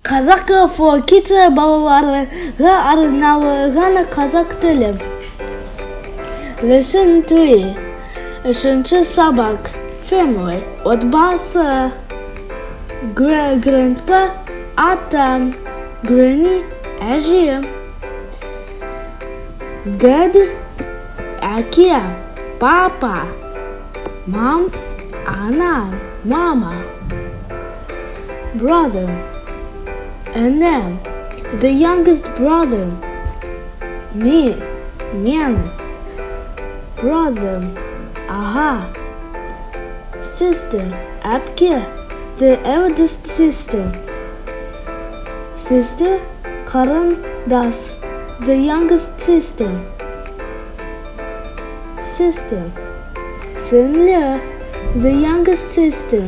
Qazaq for kids балаларға арналған қазақ тілі. Lesson 3. Үшінші сабақ. Family. Отбасы. Grandpa, атам. Granny, әже. Dad, әке. Папа. Mom, ана. Мама. Brother, and the youngest brother. Me, мен. Brother, аға. Sister, әпке. The eldest sister. Sister, қарындас. The youngest sister. Sister, сіңлі. The youngest sister.